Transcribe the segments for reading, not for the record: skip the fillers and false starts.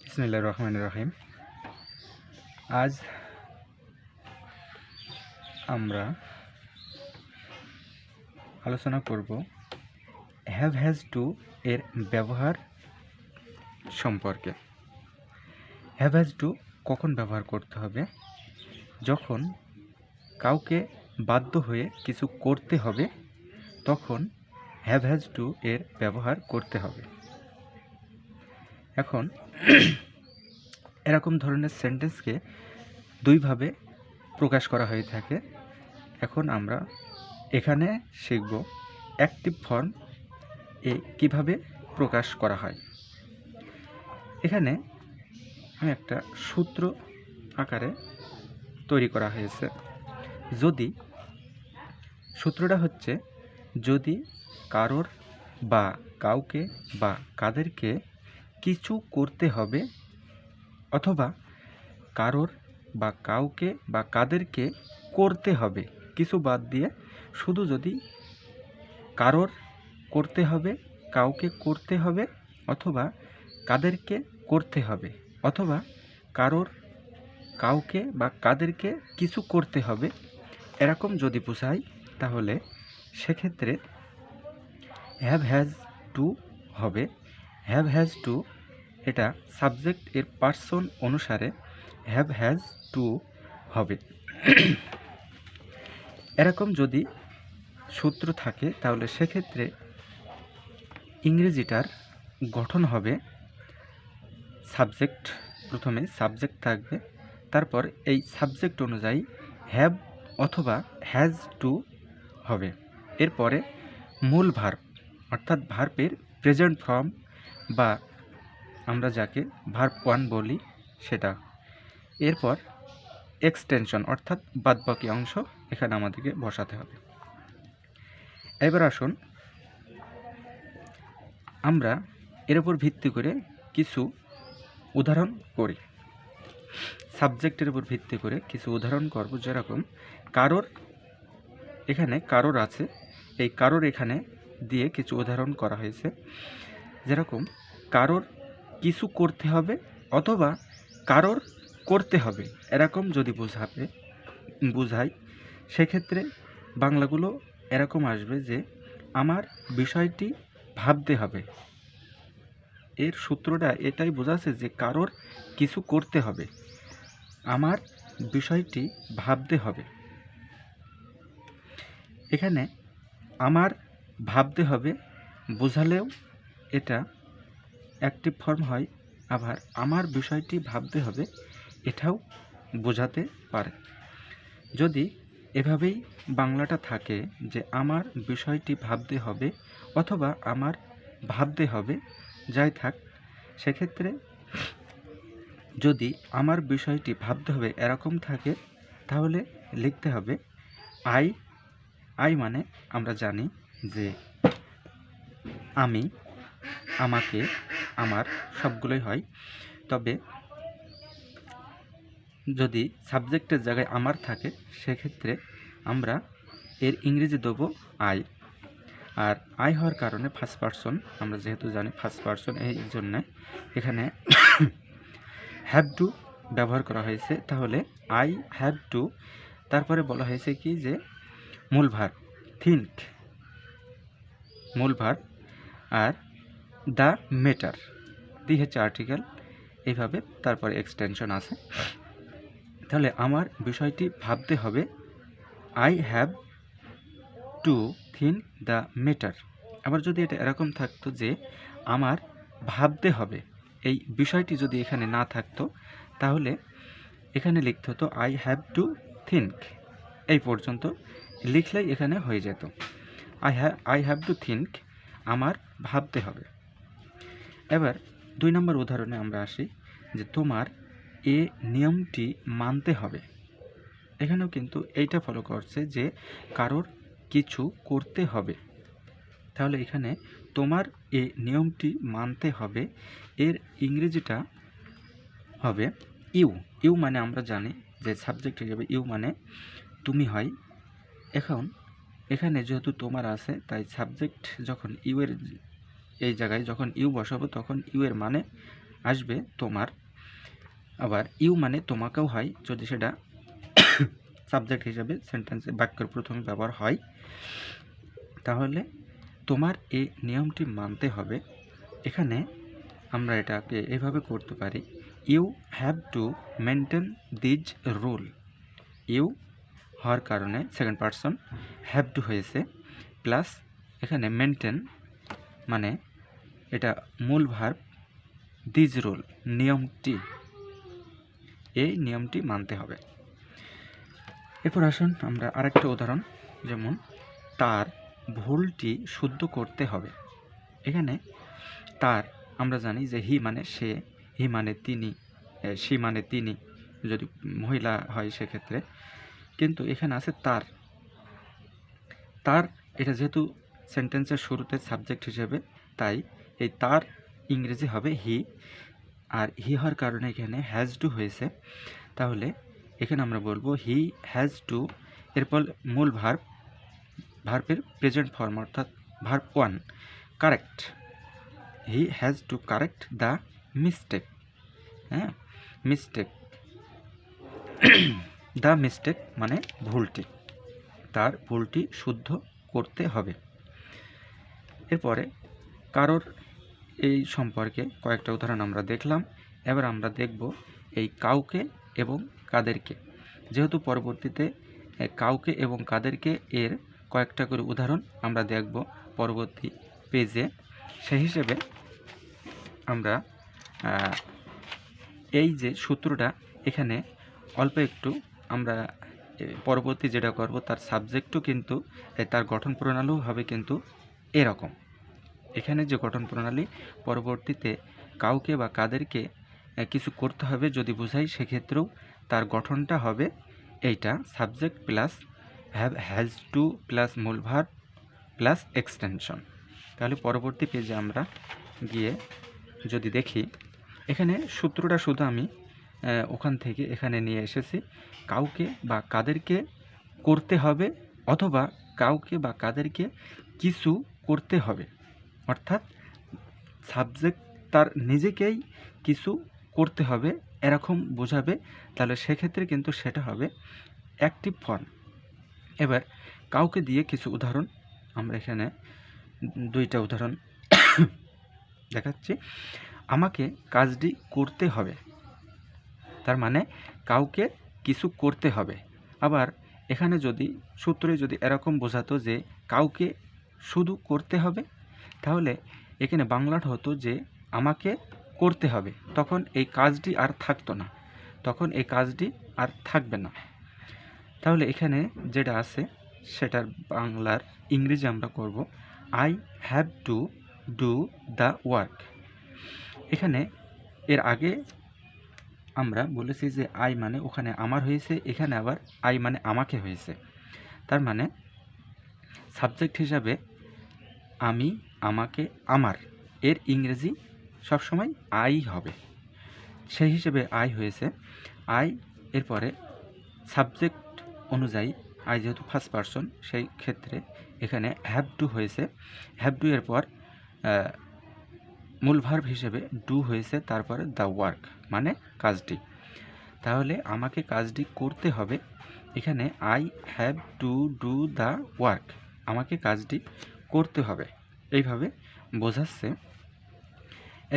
বিসমিল্লাহির রহমানির রহিম। আজ আমরা আলোচনা করব হ্যাভ হ্যাজ টু এর ব্যবহার সম্পর্কে। হ্যাভ হ্যাজ টু কখন ব্যবহার করতে হবে? যখন কাউকে বাধ্য হয়ে কিছু করতে হবে তখন হ্যাভ হ্যাজ টু এর ব্যবহার করতে হবে। এখন এরকম ধরনের সেন্টেন্সকে দুইভাবে প্রকাশ করা হয়ে থাকে। এখন আমরা এখানে শিখব অ্যাক্টিভ ফর্ম এ কিভাবে প্রকাশ করা হয়। এখানে আমি একটা সূত্র আকারে তৈরি করা হয়েছে। যদি সূত্রটা হচ্ছে, যদি কারোর বা কাউকে বা কাদেরকে কিছু করতে হবে অথবা কারোর বা কাউকে বা কাদেরকে করতে হবে, কিছু বাদ দিয়ে শুধু যদি কারোর করতে হবে, কাউকে করতে হবে অথবা কাদেরকে করতে হবে অথবা কারোর কাউকে বা কাদেরকে কিছু করতে হবে, এরকম যদি বোঝাই তাহলে সেক্ষেত্রে হ্যাভ হ্যাজ টু হবে। হ্যাভ হ্যাজ টু এটা সাবজেক্ট এর পার্সন অনুসারে হ্যাভ হ্যাজ টু হবে। এরকম যদি সূত্র থাকে তাহলে সেক্ষেত্রে ইংরেজিটার গঠন হবে সাবজেক্ট, প্রথমে সাবজেক্ট থাকবে, তারপর এই সাবজেক্ট অনুযায়ী হ্যাভ অথবা হ্যাজ টু হবে। এরপরে মূল ভার্ব অর্থাৎ ভার্বের প্রেজেন্ট ফর্ম বা আমরা যাকে ভার্ব ওয়ান বলি সেটা। এরপর এক্সটেনশন অর্থাৎ বাদবাকি অংশ এখানে আমাদেরকে বসাতে হবে। এবার আসুন আমরা এর উপর ভিত্তি করে কিছু উদাহরণ করি। সাবজেক্টের উপর ভিত্তি করে কিছু উদাহরণ করব। যেরকম কারোর, এখানে কারোর আছে, এই কারোর এখানে দিয়ে কিছু উদাহরণ করা হয়েছে। যেরকম কারোর কিছু করতে হবে অথবা কারোর করতে হবে, এরকম যদি বোঝাই সেক্ষেত্রে বাংলাগুলো এরকম আসবে যে আমার বিষয়টি ভাবতে হবে। এর সূত্রটা এটাই বোঝাচ্ছে যে কারোর কিছু করতে হবে, আমার বিষয়টি ভাবতে হবে। এখানে আমার ভাবতে হবে বোঝালেও এটা অ্যাক্টিভ ফর্ম হয়, আবার আমার বিষয়টি ভাবতে হবে এটাও বোঝাতে পারে। যদি এভাবেই বাংলাটা থাকে যে আমার বিষয়টি ভাবতে হবে অথবা আমার ভাবতে হবে, যাই থাক, সেক্ষেত্রে যদি আমার বিষয়টি ভাবতে হবে এরকম থাকে তাহলে লিখতে হবে আই। আই মানে আমরা জানি যে আমি, আমাকে, আমার সবগুলোই হয়। তবে যদি সাবজেক্টের জায়গায় আমার থাকে সেক্ষেত্রে আমরা এর ইংরেজি দেবো আই। আর আই হওয়ার কারণে ফার্স্ট পারসন, আমরা যেহেতু জানি ফার্স্ট পারসন, এই জন্যে এখানে হ্যাভ টু ব্যবহার করা হয়েছে। তাহলে আই হ্যাভ টু, তারপরে বলা হয়েছে কি যে মূল ভার্ব থিঙ্ক, মূল ভার্ব, আর দ্য ম্যাটার দিয়ে হচ্ছে আর্টিকেল, এইভাবে তারপরে এক্সটেনশন আছে। তাহলে আমার বিষয়টি ভাবতে হবে, I have to think the matter. আবার যদি এটা এরকম থাকতো যে আমার ভাবতে হবে, এই বিষয়টি যদি এখানে না থাকতো তাহলে এখানে লিখতে হতো আই হ্যাভ টু থিঙ্ক, এই পর্যন্ত লিখলেই এখানে হয়ে যেত আই হ্যাভ টু থিঙ্ক, আমার ভাবতে হবে। এবার 2 নম্বর উদাহরণে আমরা আসি যে তোমার এ নিয়মটি মানতে হবে। এখানেও কিন্তু এইটা ফলো করছে যে কারোর কিছু করতে হবে। তাহলে এখানে তোমার এ নিয়মটি মানতে হবে, এর ইংরেজিটা হবে ইউ। ইউ মানে আমরা জানি যে সাবজেক্ট হিসেবে ইউ মানে তুমি হয়। এখন এখানে যেহেতু তোমার আছে তাই সাবজেক্ট যখন ইউ এর এই জায়গায় যখন ইউ বসাবো তখন ইউ এর মানে আসবে তোমার, আবার ইউ মানে তোমাকেও হয় যদি সেটা সাবজেক্ট হিসেবে সেন্টেন্সে বাক্যের প্রথমে ব্যবহার হয়। তাহলে তোমার এই নিয়মটি মানতে হবে। এখানে আমরা এটাকে এভাবে করতে পারি, you have to maintain this rule. You হওয়ার কারণে সেকেন্ড পারসন, হ্যাভ টু হয়েছে, প্লাস এখানে মেনটেন মানে এটা মূল ভার্ব, দিজ রুল নিয়মটি, এই নিয়মটি মানতে হবে। এরপর আসুন আমরা আরেকটা উদাহরণ, যেমন তার ভুলটি শুদ্ধ করতে হবে। এখানে তার আমরা জানি যে হি মানে সে, হি মানে তিনি, সি মানে তিনি যদি মহিলা হয় সেক্ষেত্রে, কিন্তু এখানে আছে তার। তার এটা যেহেতু সেন্টেন্সের শুরুতে সাবজেক্ট হিসেবে, তাই এই তার ইংরেজি হবে হি, আর হি হওয়ার কারণে এখানে হ্যাজ টু হয়েছে। তাহলে এখানে আমরা বলবো হি হ্যাজ টু, এরপর মূল ভার্বের প্রেজেন্ট ফর্ম অর্থাৎ verb 1 correct, he has to correct the mistake. হ্যাঁ, মিস্টেক দ্য মিস্টেক মানে ভুলটি, তার ভুলটি শুদ্ধ করতে হবে। এরপরে কারোর এই সম্পর্কে কয়েকটা উদাহরণ আমরা দেখলাম। এবার আমরা দেখব এই কাউকে এবং কাদেরকে, যেহেতু পরবর্তীতে কাউকে এবং কাদেরকে এর কয়েকটা করে উদাহরণ আমরা দেখব পরবর্তী পেজে। সেই হিসেবে আমরা এই যে সূত্রটা এখানে অল্প একটু আমরা পরবর্তী যেটা করব তার সাবজেক্টও কিন্তু তার গঠন প্রণালীও হবে কিন্তু এরকম। এখানে যে গঠন প্রণালী পরবর্তীতে কাউকে বা কাদেরকে কিছু করতে হবে যদি বোঝাই, সেক্ষেত্রেও তার গঠনটা হবে এইটা, subject plus has to plus মূল ভার্ব প্লাস এক্সটেনশন। তাহলে পরবর্তী পেজে আমরা গিয়ে যদি দেখি, এখানে সূত্রটা শুধু আমি ওখান থেকে এখানে নিয়ে এসেছি, কাউকে বা কাদেরকে করতে হবে অথবা কাউকে বা কাদেরকে কিছু করতে হবে, অর্থাৎ সাবজেক্ট তার নিজেকেই কিছু করতে হবে এরকম বোঝাবে। তাহলে সেক্ষেত্রে কিন্তু সেটা হবে অ্যাক্টিভ ফর্ম। এবার কাউকে দিয়ে কিছু উদাহরণ আমরা এখানে দুইটা উদাহরণ দেখাচ্ছি। আমাকে কাজটি করতে হবে, তার মানে কাউকে কিছু করতে হবে। আবার এখানে যদি সূত্রে যদি এরকম বোঝাতো যে কাউকে শুধু করতে হবে, তাহলে এখানে বাংলাটা হতো যে আমাকে করতে হবে, তখন এই কাজটি আর থাকতো না, তখন এই কাজটি আর থাকবে না। তাহলে এখানে যেটা আছে সেটার বাংলার ইংরেজি আমরা করব I have to do the work. এখানে এর আগে আমরা বলেছি যে আই মানে ওখানে আমার হয়েছে, এখানে আবার আই মানে আমাকে হয়েছে। তার মানে সাবজেক্ট হিসাবে আমি, আমাকে, আমার, এর ইংরেজি সবসময় আই হবে, সেই হিসেবে আই হয়েছে। আই এরপরে সাবজেক্ট অনুযায়ী আই যেহেতু ফার্স্ট পারসন, সেই ক্ষেত্রে এখানে হ্যাভ টু হয়েছে। হ্যাভ টু এর পর মূল ভার্ব হিসেবে ডু হয়েছে, তারপরে দ্য ওয়ার্ক মানে কাজটি। তাহলে আমাকে কাজটি করতে হবে, এখানে I have to do the work, আমাকে কাজটি করতে হবে, এইভাবে বোঝাচ্ছে।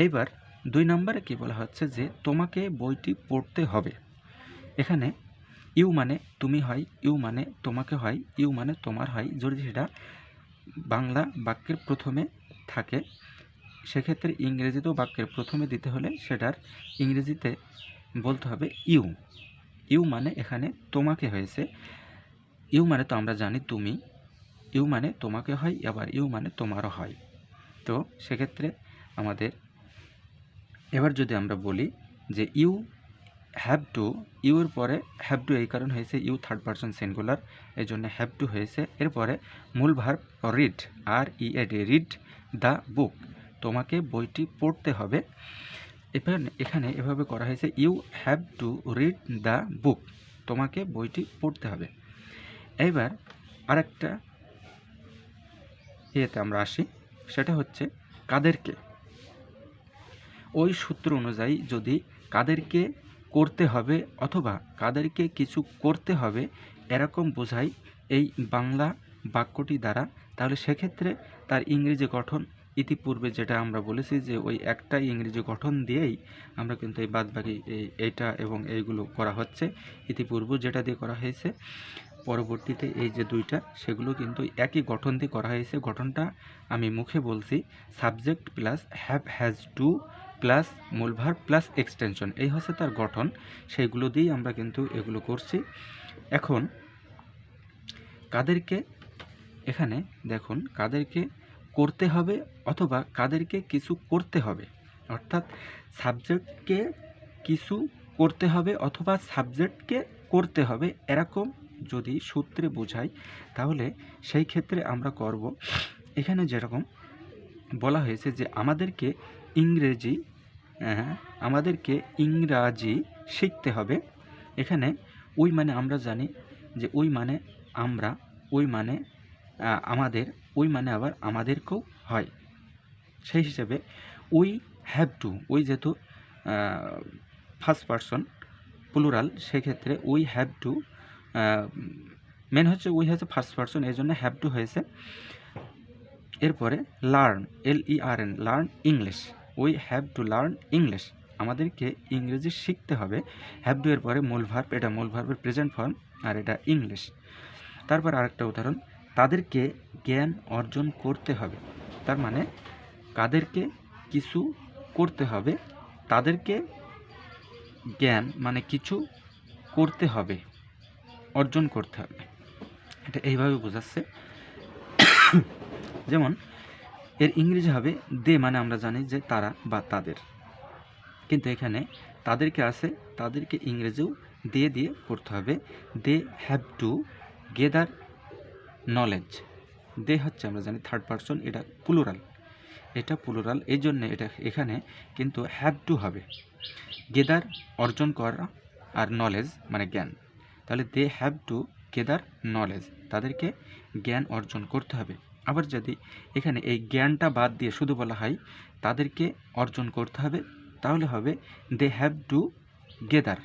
এইবার 2 নম্বরে কী বলা হচ্ছে যে তোমাকে বইটি পড়তে হবে। এখানে ইউ মানে তুমি হয়, ইউ মানে তোমাকে হয়, ইউ মানে তোমার হয়, যদি সেটা বাংলা বাক্যের প্রথমে থাকে, সেক্ষেত্রে ইংরেজিতেও বাক্যের প্রথমে দিতে হলে সেটার ইংরেজিতে বলতে হবে ইউ। ইউ মানে এখানে তোমাকে হয়েছে, ইউ মানে তো আমরা জানি তুমি, ইউ মানে তোমাকে হয়, আবার ইউ মানে তোমারও হয়। তো সেক্ষেত্রে আমাদের এবার যদি আমরা বলি যে ইউ হ্যাভ টু, ইউর পরে হ্যাভ টু এই কারণ হয়েছে ইউ থার্ড পারসন সিঙ্গুলার, এই জন্য হ্যাভ টু হয়েছে। এরপরে মূল ভার্ব রিড, আর E A D, read the book, তোমাকে বইটি পড়তে হবে। এখানে এভাবে করা হয়েছে you have to read the book, তোমাকে বইটি পড়তে হবে। এইবার আরেকটা ইয়েতে আমরা আসি, সেটা হচ্ছে কাদেরকে, ওই সূত্র অনুযায়ী যদি কাদেরকে করতে হবে অথবা কাদেরকে কিছু করতে হবে এরকম বোঝায় এই বাংলা বাক্যটি দ্বারা, তাহলে সেক্ষেত্রে তার ইংরেজি গঠন ইতিপূর্বে যেটা আমরা বলেছি যে ওই একটাই ইংরেজি গঠন দিয়েই আমরা কিন্তু এই বাদবাকি এইটা এবং এইগুলো করা হচ্ছে। ইতিপূর্বে যেটা দিয়ে করা হয়েছে, পরবর্তীতে এই যে দুইটা সেগুলো কিন্তু একই গঠন দিয়ে করা হয়েছে। গঠনটা আমি মুখে বলছি, subject plus have has to plus মূল ভার্ব প্লাস এক্সটেনশন, এই হচ্ছে তার গঠন। সেইগুলো দিয়েই আমরা কিন্তু এগুলো করছি। এখন কাদেরকে, এখানে দেখুন কাদেরকে করতে হবে অথবা কাদেরকে কিছু করতে হবে, অর্থাৎ সাবজেক্টকে কিছু করতে হবে অথবা সাবজেক্টকে করতে হবে এরকম যদি সূত্রে বোঝাই, তাহলে সেই ক্ষেত্রে আমরা করব এখানে যেরকম বলা হয়েছে যে আমাদেরকে ইংরাজি শিখতে হবে। এখানে ওই মানে আমরা জানি যে ওই মানে আমরা, ওই মানে আমাদের, ওই মানে আবার আমাদেরকেও হয়। সেই হিসেবে উই হ্যাভ টু, ওই যেহেতু ফার্স্ট পারসন প্লুরাল, সেক্ষেত্রে উই হ্যাভ টু, মেন হচ্ছে উই হচ্ছে ফার্স্ট পারসন, এই জন্য হ্যাভ টু হয়েছে। এরপরে learn, LEARN, learn English, we have to learn English, আমাদেরকে ইংরেজি শিখতে হবে। হ্যাভ টু এর পরে মূল ভার্ব, এটা মূল ভার্বের প্রেজেন্ট ফর্ম আর এটা ইংলিশ। তারপর আরেকটা উদাহরণ, তাদেরকে জ্ঞান অর্জন করতে হবে, তার মানে কাদেরকে কিছু করতে হবে, তাদেরকে জ্ঞান মানে কিছু করতে হবে, অর্জন করতে হবে, এটা এইভাবে বোঝাচ্ছে। যেমন এর ইংরেজি হবে দে, মানে আমরা জানি যে তারা বা তাদের, কিন্তু এখানে তাদেরকে আছে, তাদেরকে ইংরেজিও দিয়ে করতে হবে। They have to gather knowledge, they হচ্ছে আমরা জানি থার্ড পারসন, এটা প্লুরাল, এই জন্য এটা এখানে কিন্তু হ্যাভ টু হবে, গেদার অর্জন করা আর নলেজ মানে জ্ঞান, তাহলে they have to gather knowledge, তাদেরকে জ্ঞান অর্জন করতে হবে। আবার যদি এখানে এই জ্ঞানটা বাদ দিয়ে শুধু বলা হয় তাদেরকে অর্জন করতে হবে, তাহলে হবে দে হ্যাভ টু গেদার,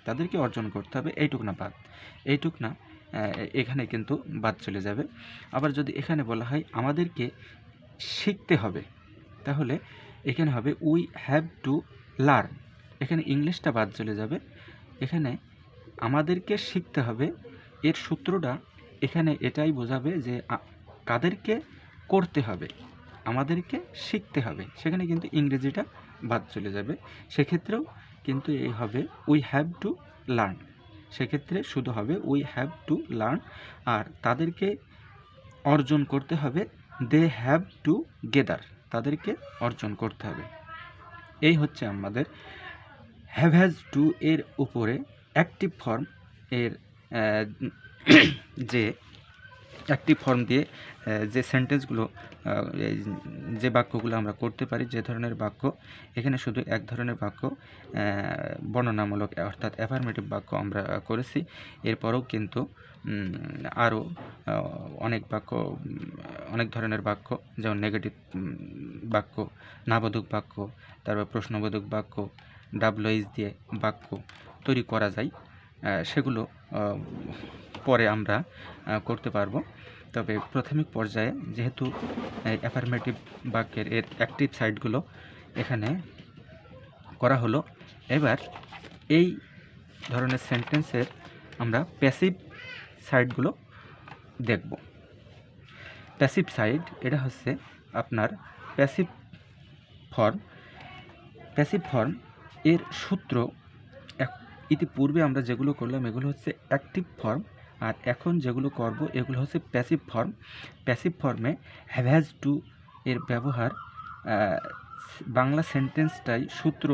তাদেরকে অর্জন করতে হবে, এইটুক না বাদ, এইটুক না এখানে কিন্তু বাদ চলে যাবে। আবার যদি এখানে বলা হয় আমাদেরকে শিখতে হবে, তাহলে এখানে হবে উই হ্যাভ টু লার্ন, এখানে ইংলিশটা বাদ চলে যাবে। এখানে আমাদেরকে শিখতে হবে, এর সূত্রটা এখানে এটাই বোঝাবে যে কাদেরকে করতে হবে, আমাদেরকে শিখতে হবে, সেখানে কিন্তু ইংরেজিটা বাদ চলে যাবে। সেক্ষেত্রেও কিন্তু এই হবে উই হ্যাভ টু লার্ন, সেক্ষেত্রে শুধু হবে উই হ্যাভ টু লার্ন, আর তাদেরকে অর্জন করতে হবে দে হ্যাভ টু গেদার, তাদেরকে অর্জন করতে হবে। এই হচ্ছে আমাদের হ্যাভ হ্যাজ টু এর উপরে অ্যাক্টিভ ফর্ম, এর যে অ্যাক্টিভ ফর্ম দিয়ে যে সেন্টেন্সগুলো, যে বাক্যগুলো আমরা করতে পারি, যে ধরনের বাক্য, এখানে শুধু এক ধরনের বাক্য বর্ণনামূলক অর্থাৎ অ্যাফার্মেটিভ বাক্য আমরা করেছি। এরপরেও কিন্তু আরও অনেক বাক্য, অনেক ধরনের বাক্য, যেমন নেগেটিভ বাক্য, নাবোধক বাক্য, তারপর প্রশ্নবোধক বাক্য, ডাব্লুএইচ দিয়ে বাক্য তৈরি করা যায়, সেগুলো পরে আমরা করতে পারবো। তবে প্রাথমিক পর্যায়ে যেহেতু অ্যাফার্মেটিভ বাক্যের এর অ্যাক্টিভ সাইডগুলো এখানে করা হলো, এবার এই ধরনের সেন্টেন্সের আমরা প্যাসিভ সাইডগুলো দেখব। প্যাসিভ সাইড, এটা হচ্ছে আপনার প্যাসিভ ফর্ম, এর সূত্র ইতিপূর্বে আমরা যেগুলো করলাম এগুলো হচ্ছে অ্যাক্টিভ ফর্ম, আর এখন যেগুলো করব এগুলো হচ্ছে প্যাসিভ ফর্ম। প্যাসিভ ফর্মে হ্যাভ হ্যাজ টু এর ব্যবহার বাংলা সেন্টেন্সটাই সূত্র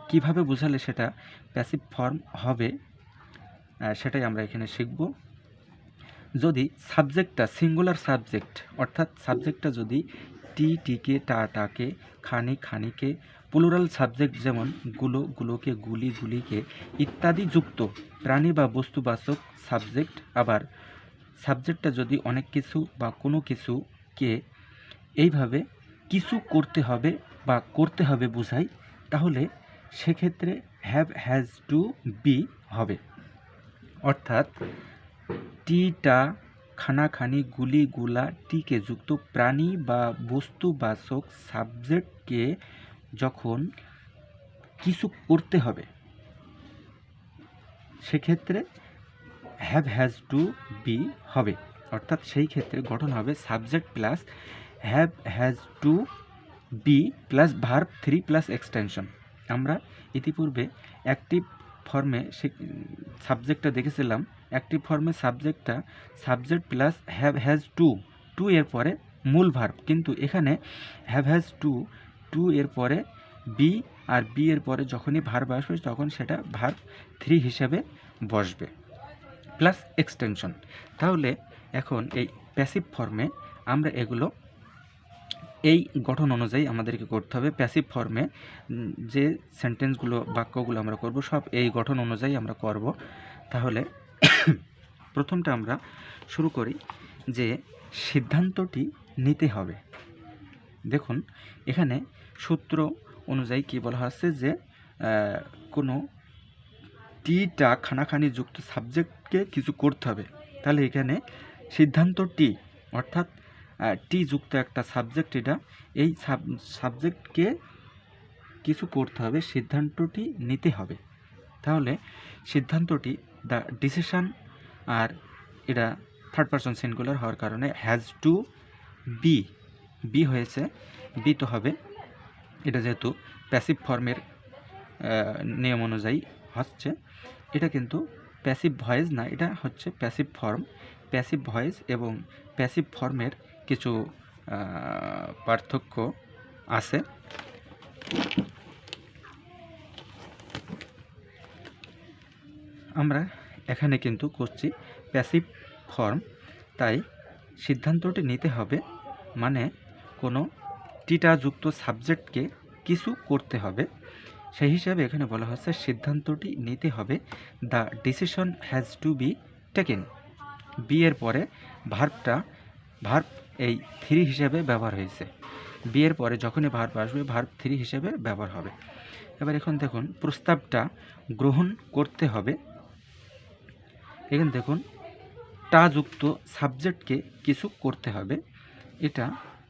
কিভাবে বোঝালে সেটা প্যাসিভ ফর্ম হবে, সেটাই আমরা এখানে শিখব। যদি সাবজেক্টটা সিঙ্গুলার সাবজেক্ট, অর্থাৎ সাবজেক্টটা যদি টিকে, টাকে, খানিকে, প্লুরাল সাবজেক্ট যেমন গুলোকে, গুলিকে ইত্যাদি যুক্ত প্রাণী বা বস্তুবাচক সাবজেক্ট, আবার সাবজেক্টটা যদি অনেক কিছু বা কোনো কিছুকে এইভাবে কিছু করতে হবে বা করতে হবে বোঝাই, তাহলে সেক্ষেত্রে হ্যাভ হ্যাজ টু বি হবে। অর্থাৎ টিটা, খানাখানি, গুলি, গুলা, টিকে যুক্ত প্রাণী বা বস্তুবাচক সাবজেক্টকে যখন কিছু করতে হবে সেক্ষেত্রে হ্যাভ হ্যাজ টু বি হবে। অর্থাৎ সেই ক্ষেত্রে গঠন হবে subject plus have has to be plus verb 3 plus extension. আমরা ইতিপূর্বে অ্যাক্টিভ ফর্মে সে সাবজেক্টটা দেখেছিলাম। অ্যাক্টিভ ফর্মে সাবজেক্টটা subject plus have has two এর পরে মূল ভার্ব, কিন্তু এখানে হ্যাভ হ্যাজ টু এর পরে বি, আর বি এর পরে যখনই ভার্ব আসবে তখন সেটা ভার্ব 3 হিসেবে বসবে প্লাস এক্সটেনশন। তাহলে এখন এই প্যাসিভ ফর্মে আমরা এগুলো এই গঠন অনুযায়ী আমাদেরকে করতে হবে। প্যাসিভ ফর্মে যে সেন্টেন্সগুলো, বাক্যগুলো আমরা করব সব এই গঠন অনুযায়ী আমরা করব। তাহলে প্রথমটা আমরা শুরু করি যে সিদ্ধান্তটি নিতে হবে। দেখুন এখানে সূত্র অনুযায়ী কি বলা হচ্ছে যে কোনো টিটা খানাখানি যুক্ত সাবজেক্টকে কিছু করতে হবে। তাহলে এখানে সিদ্ধান্ত টি, অর্থাৎ টি যুক্ত একটা সাবজেক্ট, এটা এই সাবজেক্টকে কিছু করতে হবে, সিদ্ধান্তটি নিতে হবে। তাহলে সিদ্ধান্তটি দ্য ডিসিশন, আর এটা থার্ড পারসন সিঙ্গুলার হওয়ার কারণে হ্যাজ টু বি হয়েছে, বি তো হবে। এটা যেহেতু প্যাসিভ ফর্মের নিয়ম অনুযায়ী হচ্ছে, এটা কিন্তু প্যাসিভ ভয়েস না, এটা হচ্ছে প্যাসিভ ফর্ম। প্যাসিভ ভয়েস এবং প্যাসিভ ফর্মের কিছু পার্থক্য আছে। আমরা এখানে কিন্তু করছি প্যাসিভ ফর্ম, তাই সিদ্ধান্তটি নিতে হবে মানে কোনো টিটাযুক্ত সাবজেক্টকে কিছু করতে হবে। সেই হিসাবে এখানে বলা হচ্ছে সিদ্ধান্তটি নিতে হবে, the decision has to be taken. Be এর পরে ভার্ব এই 3 হিসেবে ব্যবহার হয়েছে। বি এর পরে যখনই ভার্ব আসবে ভার্ব 3 হিসেবে ব্যবহার হবে। এবার এখন দেখুন প্রস্তাবটা গ্রহণ করতে হবে। এখানে দেখুন টা যুক্ত সাবজেক্টকে কিছু করতে হবে। এটা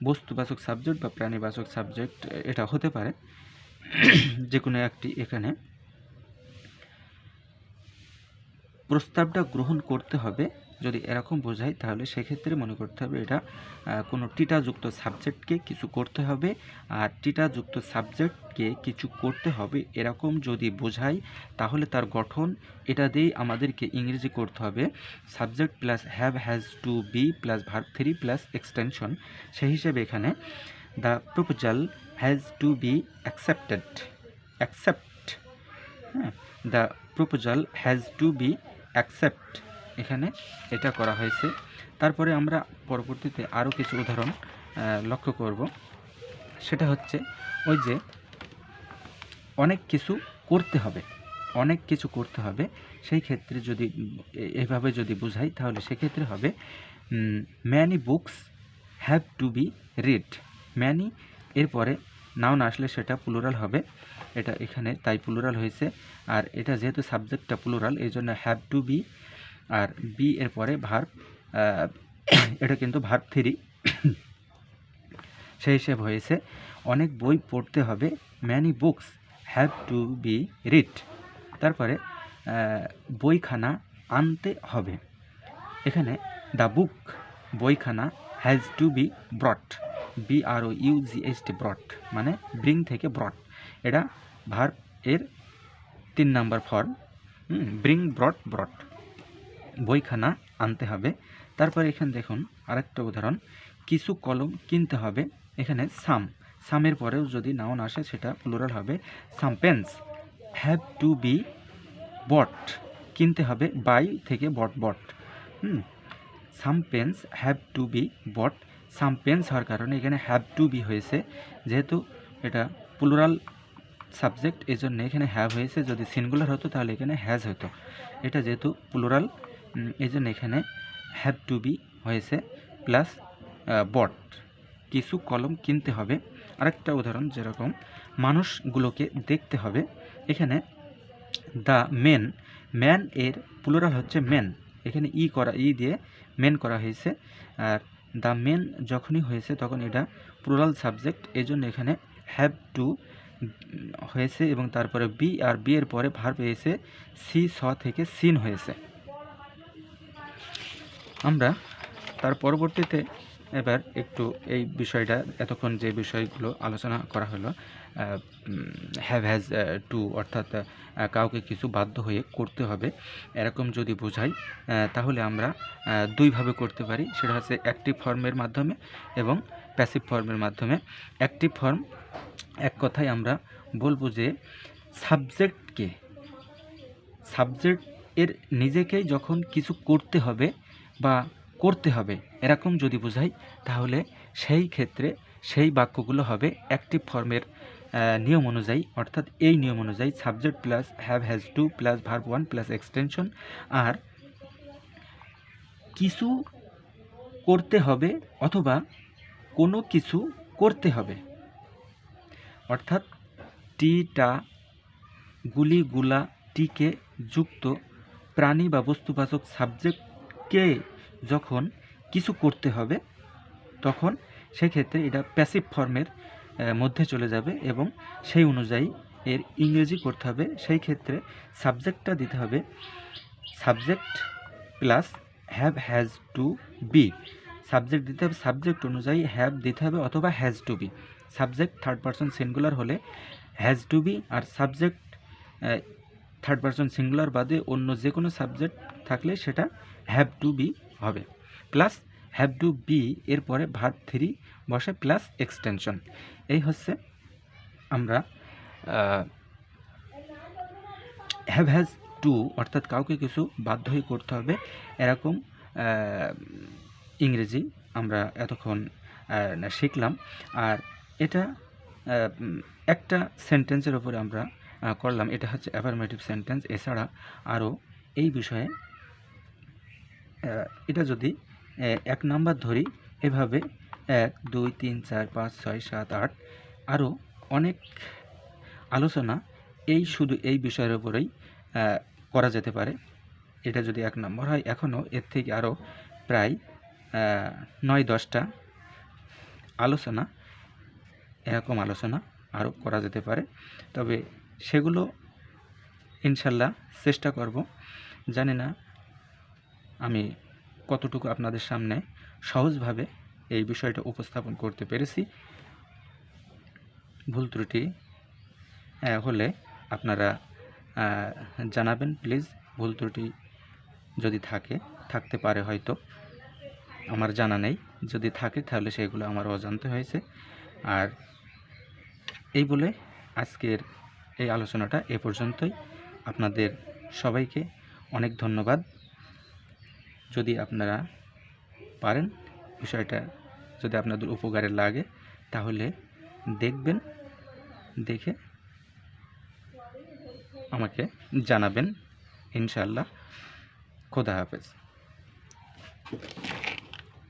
বস্তুবাচক সাবজেক্ট বা প্রাণীবাচক সাবজেক্ট এটা হতে পারে যে কোনো একটি। এখানে প্রস্তাবটা গ্রহণ করতে হবে যদি এরকম বোঝায় তাহলে সেক্ষেত্রে মনে করতে হবে এটা কোনো টিটাযুক্ত সাবজেক্টকে কিছু করতে হবে। আর টিটাযুক্ত সাবজেক্টকে কিছু করতে হবে এরকম যদি বোঝায় তাহলে তার গঠন এটা দিয়েই আমাদেরকে ইংরেজি করতে হবে subject plus have has to be plus verb 3 plus extension. সেই হিসেবে এখানে the proposal has to be accept, হ্যাঁ, the proposal has to be accept, এখানে এটা করা হয়েছে। তারপরে আমরা পরবর্তীতে আরও কিছু উদাহরণ লক্ষ্য করব। সেটা হচ্ছে ওই যে অনেক কিছু করতে হবে, সেই ক্ষেত্রে যদি এভাবে যদি বোঝাই তাহলে সেক্ষেত্রে হবে many books have to be read. Many এরপরে নাউন আসলে সেটা প্লুরাল হবে, এটা এখানে তাই প্লুরাল হয়েছে। আর এটা যেহেতু সাবজেক্টটা প্লুরাল এই জন্য হ্যাভ টু বি, আর বি এর পরে ভার্ব, এটা কিন্তু ভার্ব 3 সেই হিসেবে হয়েছে অনেক বই পড়তে হবে, many books have to be read. তারপরে বইখানা আনতে হবে, এখানে দ্য বুক বইখানা has to be brought, BROUGHT brought মানে ব্রিং থেকে ব্রট, এটা ভার্ব এর 3 নাম্বার ফর্ম, ব্রিং ব্রট, বইখানা আনতে হবে। তারপরে এখানে দেখুন আরেকটা উদাহরণ, কিছু কলম কিনতে হবে, এখানে সামের পরেও যদি নাউন আসে সেটা প্লুরাল হবে, some pens have to be bought, কিনতে হবে বাই থেকে bought, some pens have to be bought. Some pens হওয়ার কারণে এখানে হ্যাভ টু বি হয়েছে, যেহেতু এটা প্লুরাল সাবজেক্ট এই জন্য এখানে হ্যাভ হয়েছে, যদি সিঙ্গুলার হতো তাহলে এখানে হ্যাজ হতো। এটা যেহেতু প্লুরাল এই জন্য এখানে হ্যাভ টু বি হয়েছে প্লাস বট। কিছু কলম কিনতে হবে, আরেকটা উদাহরণ, যেরকম মানুষগুলোকে দেখতে হবে, এখানে দ্য মেন, ম্যান এর প্লুরাল হচ্ছে মেন, এখানে ই দিয়ে মেন করা হয়েছে। আর দ্য মেন যখনই হয়েছে তখন এটা প্লুরাল সাবজেক্ট, এই জন্য এখানে হ্যাভ টু হয়েছে এবং তারপরে বি, আর বি এর পরে ভার্ব হয়েছে সি, স থেকে সিন হয়েছে। আমরা তার পরবর্তীতে এবার একটু এই বিষয়টা, এতক্ষণ যে বিষয়গুলো আলোচনা করা হলো, হ্যাভ হ্যাজ টু, অর্থাৎ কাউকে কিছু বাধ্য হয়ে করতে হবে এরকম যদি বোঝাই, তাহলে আমরা দুইভাবে করতে পারি, সেটা হচ্ছে অ্যাক্টিভ ফর্মের মাধ্যমে এবং প্যাসিভ ফর্মের মাধ্যমে। অ্যাক্টিভ ফর্ম, এক কথায় আমরা বলবো যে সাবজেক্ট এর নিজেকেই যখন কিছু করতে হবে বা করতে হবে এরকম যদি বোঝাই, তাহলে সেই ক্ষেত্রে সেই বাক্যগুলো হবে অ্যাক্টিভ ফর্মের নিয়ম অনুযায়ী, অর্থাৎ এই নিয়ম অনুযায়ী subject plus have has to plus verb one plus extension. আর কিছু করতে হবে অথবা কোনো কিছু করতে হবে, অর্থাৎ টিটা, গুলি, গুলা, টিকে যুক্ত প্রাণী বা বস্তুবাচক সাবজেক্টকে যখন কিছু করতে হবে তখন সেক্ষেত্রে এটা প্যাসিভ ফর্মের মধ্যে চলে যাবে এবং সেই অনুযায়ী এর ইংরেজি করতে হবে। সেই ক্ষেত্রে সাবজেক্টটা দিতে হবে subject plus have has to be, subject দিতে হবে সাবজেক্ট অনুযায়ী, হ্যাভ দিতে হবে অথবা has to be. Subject third person singular হলে হ্যাজ টু বি, আর সাবজেক্ট থার্ড পারসন সিঙ্গুলার বাদে অন্য যে কোনো সাবজেক্ট থাকলে সেটা হ্যাভ টু বি হবে, প্লাস হ্যাভ টু বি এরপরে ভার্ব থ্রি বসে প্লাস এক্সটেনশন। এই হচ্ছে আমরা হ্যাভ হ্যাজ টু, অর্থাৎ কাউকে কিছু বাধ্য হয়ে করতে হবে এরকম ইংরেজি আমরা এতক্ষণ শিখলাম। আর এটা একটা সেন্টেন্সের ওপরে আমরা করলাম, এটা হচ্ছে অ্যাফার্মেটিভ সেন্টেন্স। এছাড়া আরও এই বিষয়ে এটা যদি 1 নাম্বার ধরি, এভাবে 1, 2, 3, 4, 5, 6, 7, 8 আরও অনেক আলোচনা শুধু এই বিষয়ের উপরেই করা যেতে পারে। এটা যদি 1 নম্বর হয়, এখনও এর থেকে আরও প্রায় 9-10টা আলোচনা, এরকম আলোচনা আরও করা যেতে পারে। তবে সেগুলো ইনশাল্লাহ চেষ্টা করব। জানি না আমি কতটুকু আপনাদের সামনে সহজভাবে এই বিষয়টা উপস্থাপন করতে পেরেছি। ভুল ত্রুটি হলে আপনারা জানাবেন প্লিজ। ভুল ত্রুটি যদি থাকতে পারে, হয়তো আমার জানা নেই, যদি থাকে তাহলে সেগুলো আমার অজান্তে হয়েছে। আর এই বলে আজকের এই আলোচনাটা এ পর্যন্তই। আপনাদের সবাইকে অনেক ধন্যবাদ। যদি আপনারা পারেন, বিষয়টা যদি আপনাদের উপকারে লাগে তাহলে দেখবেন, দেখে আমাকে জানাবেন ইনশাআল্লাহ। খোদা হাফেজ।